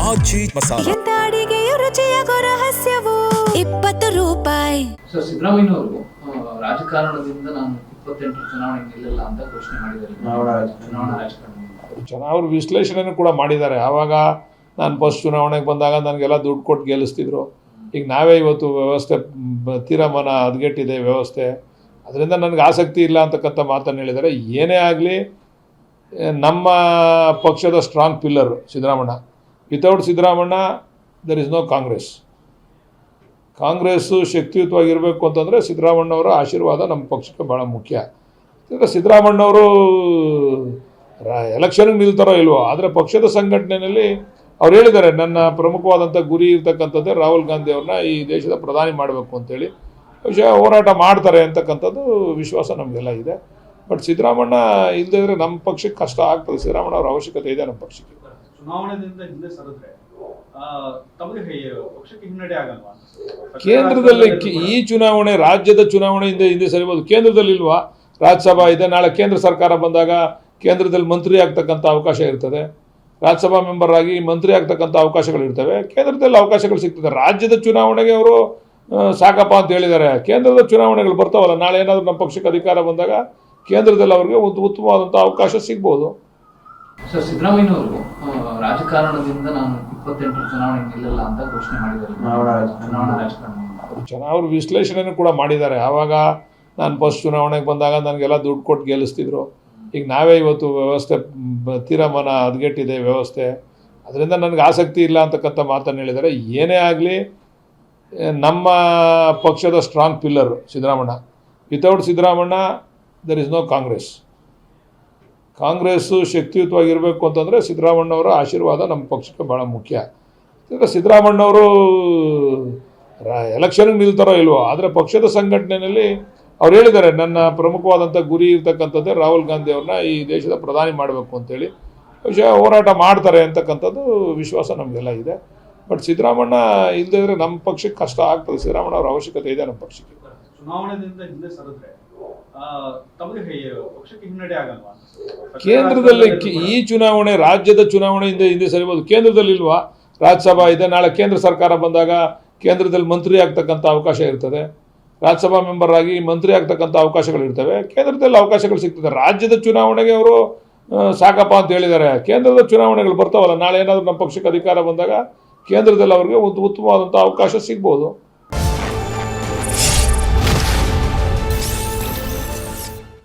ಆಚಿ ಮಸಾಲ ಎಂತ ಅಡಿಗೆಯ ರುಚಿಯಾಗೋ ರಹಸ್ಯವು 20 ರೂಪಾಯಿ. ಸರ್, ಸಿದ್ದರಾಮಯ್ಯನವರು ರಾಜಕಾರಣದಿಂದ ನಾನು 28 ಚುನಾವಣೆ ನಿಲ್ಲಲ್ಲ ಅಂತ ಘೋಷಣೆ ಮಾಡಿದ್ದಾರೆ. ಚುನಾವಣಾ ರಾಜಕಾರಣ ಅವ್ರ ವಿಶ್ಲೇಷಣೆನೂ ಕೂಡ ಮಾಡಿದ್ದಾರೆ. ಆವಾಗ ನಾನು ಫಸ್ಟ್ ಚುನಾವಣೆಗೆ ಬಂದಾಗ ನನಗೆಲ್ಲ ದುಡ್ಡು ಕೊಟ್ಟು ಗೆಲ್ಲಿಸ್ತಿದ್ರು. ಈಗ ನಾವೇ ಇವತ್ತು ವ್ಯವಸ್ಥೆ ತೀರಮಾನ ಹದಗೆಟ್ಟಿದೆ ವ್ಯವಸ್ಥೆ, ಅದರಿಂದ ನನಗೆ ಆಸಕ್ತಿ ಇಲ್ಲ ಅಂತಕ್ಕಂಥ ಮಾತನ್ನು ಹೇಳಿದ್ದಾರೆ. ಏನೇ ಆಗಲಿ ನಮ್ಮ ಪಕ್ಷದ strong pillar Siddaramanna. Without Siddaramanna there is no Congress. Congress ಶಕ್ತಿಯುತವಾಗಿರಬೇಕು ಅಂತಂದರೆ ಸಿದ್ದರಾಮಣ್ಣವರ ಆಶೀರ್ವಾದ ನಮ್ಮ ಪಕ್ಷಕ್ಕೆ ಭಾಳ ಮುಖ್ಯ. ಯಾಕಂದರೆ ಸಿದ್ದರಾಮಣ್ಣವರು ಎಲೆಕ್ಷನ್ಗೆ ನಿಲ್ತಾರೋ ಇಲ್ವೋ, ಆದರೆ ಪಕ್ಷದ ಸಂಘಟನೆಯಲ್ಲಿ ಅವ್ರು ಹೇಳಿದ್ದಾರೆ, ನನ್ನ ಪ್ರಮುಖವಾದಂಥ ಗುರಿ ಇರ್ತಕ್ಕಂಥದ್ದೇ ರಾಹುಲ್ ಗಾಂಧಿ ಅವ್ರನ್ನ ಈ ದೇಶದ ಪ್ರಧಾನಿ ಮಾಡಬೇಕು ಅಂತೇಳಿ. ಬಹುಶಃ ಹೋರಾಟ ಮಾಡ್ತಾರೆ ಅಂತಕ್ಕಂಥದ್ದು ವಿಶ್ವಾಸ ನಮಗೆಲ್ಲ ಇದೆ. ಬಟ್ ಸಿದ್ದರಾಮಣ್ಣ ಇಲ್ಲದೇ ಇದ್ರೆ ನಮ್ಮ ಪಕ್ಷಕ್ಕೆ ಕಷ್ಟ ಆಗ್ತದೆ. ಸಿದ್ದರಾಮಣ್ಣ ಅವರ ಅವಶ್ಯಕತೆ ಇದೆ ನಮ್ಮ ಪಕ್ಷಕ್ಕೆ. ಚುನಾವಣೆಯಿಂದ ಹಿಂದೆ ಸರಿದ್ರೆ ತಮಗೆ ಪಕ್ಷಕ್ಕೆ ಹಿನ್ನಡೆ ಆಗಲ್ವಾ? ಕೇಂದ್ರದಲ್ಲಿ ಈ ಚುನಾವಣೆ, ರಾಜ್ಯದ ಚುನಾವಣೆಯಿಂದ ಹಿಂದೆ ಸರಿಬೋದು. ಕೇಂದ್ರದಲ್ಲಿ ಇಲ್ವಾ? ರಾಜ್ಯಸಭಾ ಇದೆ. ನಾಳೆ ಕೇಂದ್ರ ಸರ್ಕಾರ ಬಂದಾಗ ಕೇಂದ್ರದಲ್ಲಿ ಮಂತ್ರಿ ಆಗ್ತಕ್ಕಂಥ ಅವಕಾಶ ಇರ್ತದೆ. ರಾಜ್ಯಸಭಾ ಮೆಂಬರ್ ಆಗಿ ಮಂತ್ರಿ ಆಗ್ತಕ್ಕಂಥ ಅವಕಾಶಗಳಿರ್ತವೆ. ಕೇಂದ್ರದಲ್ಲಿ ಅವಕಾಶಗಳು ಸಿಗ್ತದೆ. ರಾಜ್ಯದ ಚುನಾವಣೆಗೆ ಅವರು ಸಾಕಪ್ಪ ಅಂತ ಹೇಳಿದ್ದಾರೆ. ಕೇಂದ್ರದ ಚುನಾವಣೆಗಳು ಬರ್ತಾವಲ್ಲ, ನಾಳೆ ಏನಾದರೂ ನಮ್ಮ ಪಕ್ಷಕ್ಕೆ ಅಧಿಕಾರ ಬಂದಾಗ ಕೇಂದ್ರದಲ್ಲಿ ಅವ್ರಿಗೆ ಒಂದು ಉತ್ತಮವಾದಂಥ ಅವಕಾಶ ಸಿಗ್ಬೋದು. ಸರ್, ಸಿದ್ದರಾಮಯ್ಯನವರು ರಾಜಕಾರಣದಿಂದ ನಾನು 28 ಚುನಾವಣೆ ನಿಲ್ಲಲ್ಲ ಅಂತ ಘೋಷಣೆ ಮಾಡಿದ್ದಾರೆ. ಚುನಾವಣಾ ರಾಜಕಾರಣ ಅವ್ರ ವಿಶ್ಲೇಷಣೆನೂ ಕೂಡ ಮಾಡಿದ್ದಾರೆ. ಆವಾಗ ನಾನು ಫಸ್ಟ್ ಚುನಾವಣೆಗೆ ಬಂದಾಗ ನನಗೆಲ್ಲ ದುಡ್ಡು ಕೊಟ್ಟು ಗೆಲ್ಲಿಸ್ತಿದ್ರು. ಈಗ ನಾವೇ ಇವತ್ತು ವ್ಯವಸ್ಥೆ ತೀರಮಾನ ಹದಗೆಟ್ಟಿದೆ ವ್ಯವಸ್ಥೆ, ಅದರಿಂದ ನನಗೆ ಆಸಕ್ತಿ ಇಲ್ಲ ಅಂತಕ್ಕಂಥ ಮಾತನ್ನು ಹೇಳಿದ್ದಾರೆ. ಏನೇ ಆಗಲಿ ನಮ್ಮ ಪಕ್ಷದ strong pillar Siddaramanna. Without Siddaramanna there is no Congress. Congress ಶಕ್ತಿಯುತವಾಗಿರಬೇಕು ಅಂತಂದರೆ ಸಿದ್ದರಾಮಣ್ಣವರ ಆಶೀರ್ವಾದ ನಮ್ಮ ಪಕ್ಷಕ್ಕೆ ಭಾಳ ಮುಖ್ಯ. ಯಾಕಂದರೆ ಸಿದ್ದರಾಮಣ್ಣವರು ಎಲೆಕ್ಷನ್ಗೆ ನಿಲ್ತಾರೋ ಇಲ್ವೋ, ಆದರೆ ಪಕ್ಷದ ಸಂಘಟನೆಯಲ್ಲಿ ಅವ್ರು ಹೇಳಿದ್ದಾರೆ, ನನ್ನ ಪ್ರಮುಖವಾದಂಥ ಗುರಿ ಇರ್ತಕ್ಕಂಥದ್ದೇ ರಾಹುಲ್ ಗಾಂಧಿ ಅವ್ರನ್ನ ಈ ದೇಶದ ಪ್ರಧಾನಿ ಮಾಡಬೇಕು ಅಂತೇಳಿ. ಬಹುಶಃ ಹೋರಾಟ ಮಾಡ್ತಾರೆ ಅಂತಕ್ಕಂಥದ್ದು ವಿಶ್ವಾಸ ನಮಗೆಲ್ಲ ಇದೆ. ಬಟ್ ಸಿದ್ದರಾಮಣ್ಣ ಇಲ್ಲದೇ ಇದ್ರೆ ನಮ್ಮ ಪಕ್ಷಕ್ಕೆ ಕಷ್ಟ ಆಗ್ತದೆ. ಸಿದ್ದರಾಮಣ್ಣ ಅವರ ಅವಶ್ಯಕತೆ ಇದೆ ನಮ್ಮ ಪಕ್ಷಕ್ಕೆ. ಚುನಾವಣೆಯಿಂದ ಹಿಂದೆ ಸರಿದ್ರೆ ತಮಗೆ ಪಕ್ಷಕ್ಕೆ ಹಿನ್ನಡೆ ಆಗಲ್ವಾ? ಕೇಂದ್ರದಲ್ಲಿ ಈ ಚುನಾವಣೆ, ರಾಜ್ಯದ ಚುನಾವಣೆಯಿಂದ ಹಿಂದೆ ಸರಿಬೋದು. ಕೇಂದ್ರದಲ್ಲಿ ಇಲ್ವಾ? ರಾಜ್ಯಸಭಾ ಇದೆ. ನಾಳೆ ಕೇಂದ್ರ ಸರ್ಕಾರ ಬಂದಾಗ ಕೇಂದ್ರದಲ್ಲಿ ಮಂತ್ರಿ ಆಗ್ತಕ್ಕಂಥ ಅವಕಾಶ ಇರ್ತದೆ. ರಾಜ್ಯಸಭಾ ಮೆಂಬರ್ ಆಗಿ ಮಂತ್ರಿ ಆಗ್ತಕ್ಕಂಥ ಅವಕಾಶಗಳಿರ್ತವೆ. ಕೇಂದ್ರದಲ್ಲಿ ಅವಕಾಶಗಳು ಸಿಗ್ತದೆ. ರಾಜ್ಯದ ಚುನಾವಣೆಗೆ ಅವರು ಸಾಕಪ್ಪ ಅಂತ ಹೇಳಿದ್ದಾರೆ. ಕೇಂದ್ರದ ಚುನಾವಣೆಗಳು ಬರ್ತಾವಲ್ಲ, ನಾಳೆ ಏನಾದರೂ ನಮ್ಮ ಪಕ್ಷಕ್ಕೆ ಅಧಿಕಾರ ಬಂದಾಗ ಕೇಂದ್ರದಲ್ಲಿ ಅವ್ರಿಗೆ ಒಂದು ಉತ್ತಮವಾದಂಥ ಅವಕಾಶ ಸಿಗ್ಬೋದು.